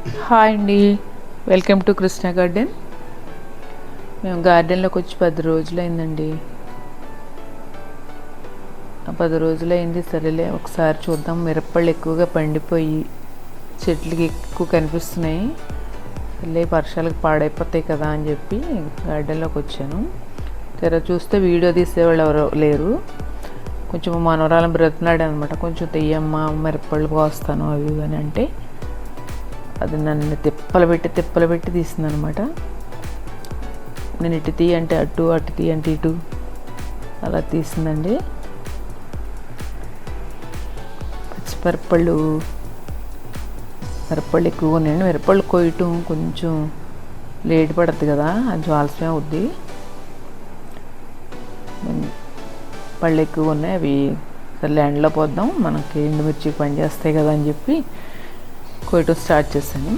Hi అండి, welcome to Krishna garden. మేము గార్డెన్లోకి వచ్చి 10 రోజులైందండి. 10 రోజులైంది. సరేలే ఒకసారి చూద్దాం. మిరపళ్ళు ఎక్కువగా పండిపోయి చెట్లకి ఎక్కువ కనిపిస్తున్నాయి. సర్లే వర్షాలకు పాడైపోతాయి కదా అని చెప్పి గార్డెన్లోకి వచ్చాను. తెర చూస్తే వీడియో తీసేవాళ్ళు ఎవరో లేరు. కొంచెం మనవరాలను బ్రతిలాడాను అనమాట. కొంచెం తెయ్యమ్మ, మిరపళ్ళు కోస్తాను అవి ఇవి అంటే అది నన్ను తిప్పలు పెట్టి తీసింది అనమాట. నేను ఇటు తీ అంటే అటు, అటు తీ అంటే ఇటు, అలా తీసిందండి. మిరపళ్ళు ఎక్కువగా ఉన్నాయండి. మిరపళ్ళు కొయ్యటం కొంచెం లేట్ పడుతుంది కదా, అది ఆలస్యం అవుద్ది. పళ్ళు ఎక్కువగా ఉన్నాయి. అవి సరే ఎండలో పోద్దాం, మనకి ఎండుమిర్చి పని చేస్తాయి కదా అని చెప్పి కొయ్యటం స్టార్ట్ చేశాను.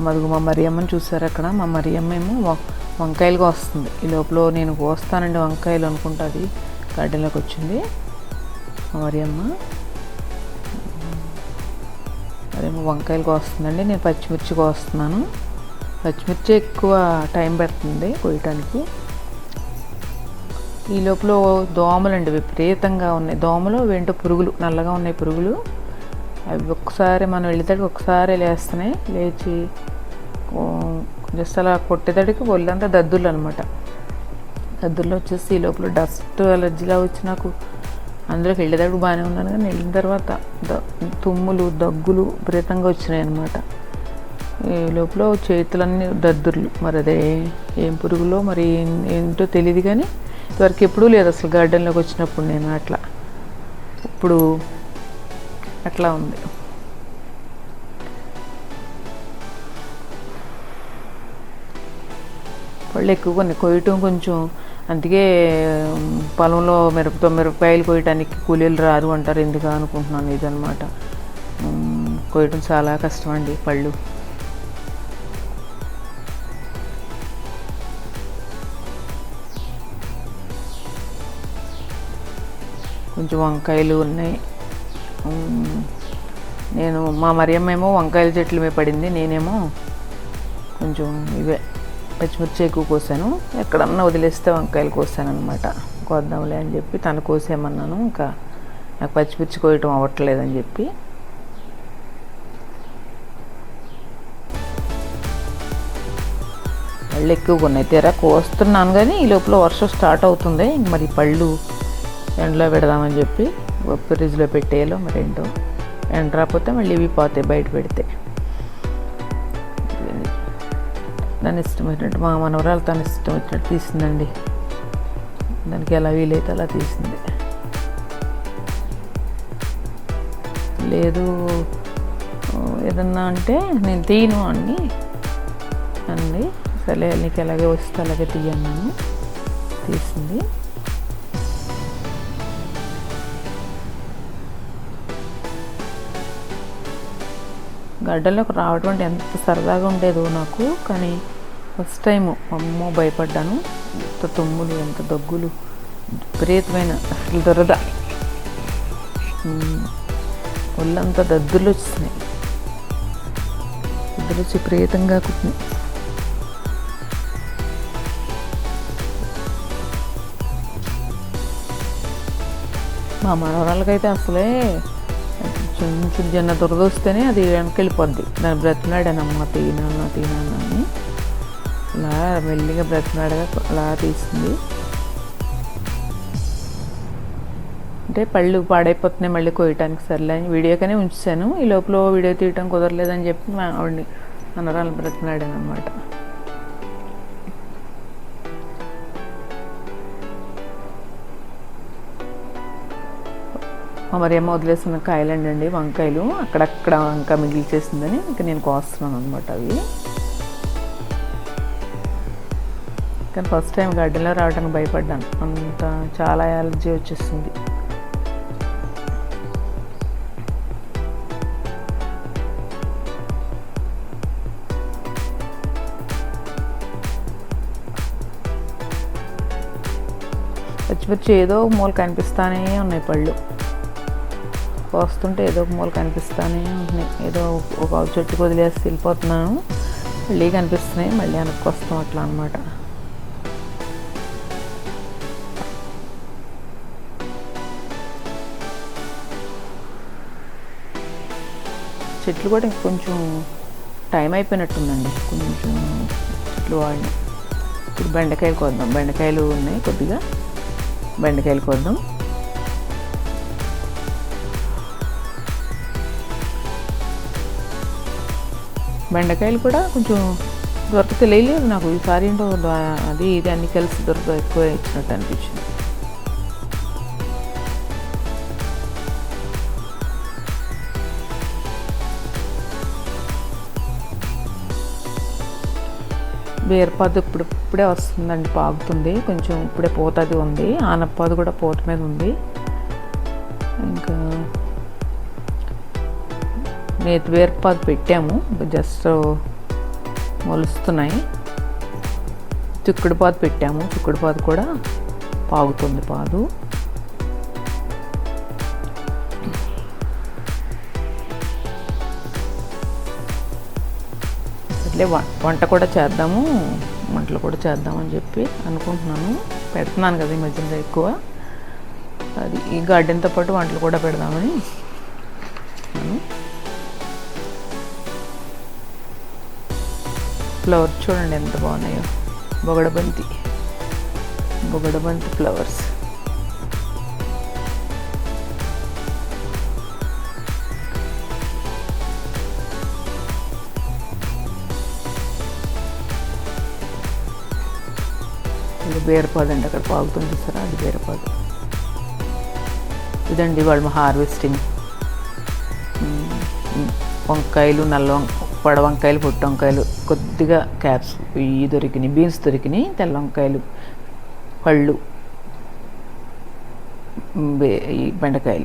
మరుగు మా మరియమ్మని చూసారు అక్కడ. మా మరియమ్మ ఏమో వంకాయలు కోస్తుంది. ఈ లోపల నేను కోస్తానండి వంకాయలు అనుకుంటుంది. గార్డెన్లోకి వచ్చింది మా మరియమ్మ. అదేమో వంకాయలు కోస్తుందండి. నేను పచ్చిమిర్చి కోస్తున్నాను. పచ్చిమిర్చి ఎక్కువ టైం పడుతుంది కోయటానికి. ఈ లోపల దోమలు అండి విపరీతంగా ఉన్నాయి. దోమలు ఏంటో పురుగులు, నల్లగా ఉన్నాయి పురుగులు. అవి ఒక్కసారి మనం వెళ్ళేటడికి ఒకసారి లేస్తున్నాయి. లేచి జస్ట్ అలా కొట్టేటడికి ఒళ్ళంతా దద్దుర్లు అనమాట. దద్దుర్లు వచ్చేసి ఈ లోపల డస్ట్ అలర్జీలా వచ్చి నాకు అందులోకి వెళ్ళేటప్పుడు బాగానే ఉన్నాను, కానీ వెళ్ళిన తర్వాత తుమ్ములు, దగ్గులు విపరీతంగా వచ్చినాయి అనమాట. ఈ లోపల చేతులన్నీ దద్దుర్లు. మరి అదే ఏం పురుగులో మరి ఏంటో తెలియదు, కానీ ఇంతవరకు ఎప్పుడూ లేదు అసలు గార్డెన్లోకి వచ్చినప్పుడు నేను అట్లా. ఇప్పుడు అట్లా ఉంది. పళ్ళు ఎక్కువగా కొయ్యటం కొంచెం, అందుకే పొలంలో మిరపకాయలు కొయ్యటానికి కూలీలు రారు అంటారు. ఎందుకు అనుకుంటున్నాను. ఇదనమాట, కొయ్యటం చాలా కష్టం అండి పళ్ళు. కొంచెం వంకాయలు ఉన్నాయి. నేను మా మరియమ్మ ఏమో వంకాయల చెట్లు మీద పడింది, నేనేమో కొంచెం ఇవే పచ్చిమిర్చి ఎక్కువ కోసాను. ఎక్కడన్నా వదిలేస్తే వంకాయలు కోసాను అనమాట. కోద్దాంలే అని చెప్పి తను కోసేయమన్నాను. ఇంకా నాకు పచ్చిమిర్చి కోయటం అవ్వట్లేదని చెప్పి పళ్ళు ఎక్కువగా ఉన్నాయి. తీరా కోస్తున్నాను, కానీ ఈ లోపల వర్షం స్టార్ట్ అవుతుంది. మరి పళ్ళు ఎండలో పెడదామని చెప్పి ఫ్రిడ్జ్లో పెట్టేయాలో మరి ఏంటో. ఎండ రాకపోతే మళ్ళీ ఇవి పోతాయి బయట పెడితే. దాని ఇష్టం వచ్చినట్టు మా మనవరాలు తన ఇష్టం వచ్చినట్టు తీసిందండి. దానికి ఎలా వీలైతే అలా తీసింది. లేదు ఏదన్నా అంటే నేను తీయను అని అంది. సరే నీకు ఎలాగే వస్తే అలాగే తీయన్నాను. తీసింది. గార్డెన్లోకి రావడం అంటే ఎంత సరదాగా ఉండేదో నాకు, కానీ ఫస్ట్ టైం అమ్మో భయపడ్డాను. ఎంత తుమ్ములు, ఎంత దగ్గులు, విపరీతమైన అసలు దురద, ఒళ్ళంతా దద్దులు వచ్చినాయి. దద్దులు వచ్చి విపరీతంగా కుట్టినాయి. మా మనవరాలకైతే అసలే కొంచెం జన్న దురద వస్తేనే అది వెనక్కి వెళ్ళిపోద్ది. దాన్ని బ్రతిమలాడానమ్మ తీనాన్న అని. అలా మెల్లిగా బ్రతిమలాడగా అలా తీసింది. అంటే పళ్ళు పాడైపోతున్నాయి మళ్ళీ కోయటానికి సర్లే అని వీడియోకనే ఉంచాను. ఈ లోపల వీడియో తీయటం కుదరలేదని చెప్పి మా ఆవిడని మనవరాలను బ్రతిమలాడాను అనమాట. మరి ఏమో వదిలేస్తున్న కాయలండి అండి వంకాయలు, అక్కడక్కడ ఇంకా మిగిలిచేసిందని ఇంకా నేను కోస్తున్నాను అనమాట అవి. కానీ ఫస్ట్ టైం గార్డెన్లో రావడానికి భయపడ్డాను. అంత చాలా అలర్జీ వచ్చేసింది. పచ్చిమిర్చి ఏదో ఒక మూల కనిపిస్తానే ఉన్నాయి పళ్ళు, కోస్తుంటే ఏదో ఒక మూల కనిపిస్తానే ఉంటున్నాయి. ఏదో ఒక చెట్టుకు వదిలేసి వెళ్ళిపోతున్నాను, మళ్ళీ కనిపిస్తున్నాయి, మళ్ళీ వెనక్కి వస్తాం అట్లా అనమాట. చెట్లు కూడా కొంచెం టైం అయిపోయినట్టుందండి, కొంచెం చెట్లు వాడిని. ఇప్పుడు బెండకాయలు కోద్దాం, బెండకాయలు ఉన్నాయి కొద్దిగా, బెండకాయలు కోద్దాం. బెండకాయలు కూడా కొంచెం తెలియలేదు నాకు ఈసారి, ఏంటో అది ఇది అన్ని కలిసి ఎక్కువ ఇచ్చినట్టు అనిపించింది. బీరపాదు ఇప్పుడే వస్తుందండి, పాకుతుంది కొంచెం, ఇప్పుడే పూత అది ఉంది. ఆనపాదు కూడా పూత మీద ఉంది. ఇంకా నేతి బీరపాదు పెట్టాము, జస్ట్ మొలుస్తున్నాయి. చిక్కుడుపాదు పెట్టాము, చిక్కుడుపాదు కూడా పాగుతుంది పాదు. అట్లే వంట కూడా చేద్దాము, వంటలు కూడా చేద్దామని చెప్పి అనుకుంటున్నాను. పెడుతున్నాను కదా ఈ మధ్యలో ఎక్కువ, అది ఈ గార్డెన్తో పాటు వంటలు కూడా పెడదామని. ఫ్లవర్స్ చూడండి ఎంత బాగున్నాయో, బొగడబంతి ఫ్లవర్స్. ఇది బీరపాదు అండి, అక్కడ పాగుతుంది చూసారా, అది బీరపాదు. ఇదండి వాళ్ళ హార్వెస్టింగ్. వంకాయలు, పొడ వంకాయలు, పొట్టు వంకాయలు, కొద్దిగా క్యాప్స్ ఇవి దొరికినాయి, బీన్స్ దొరికినాయి, తెల్ల వంకాయలు, పళ్ళు, ఈ బెండకాయలు.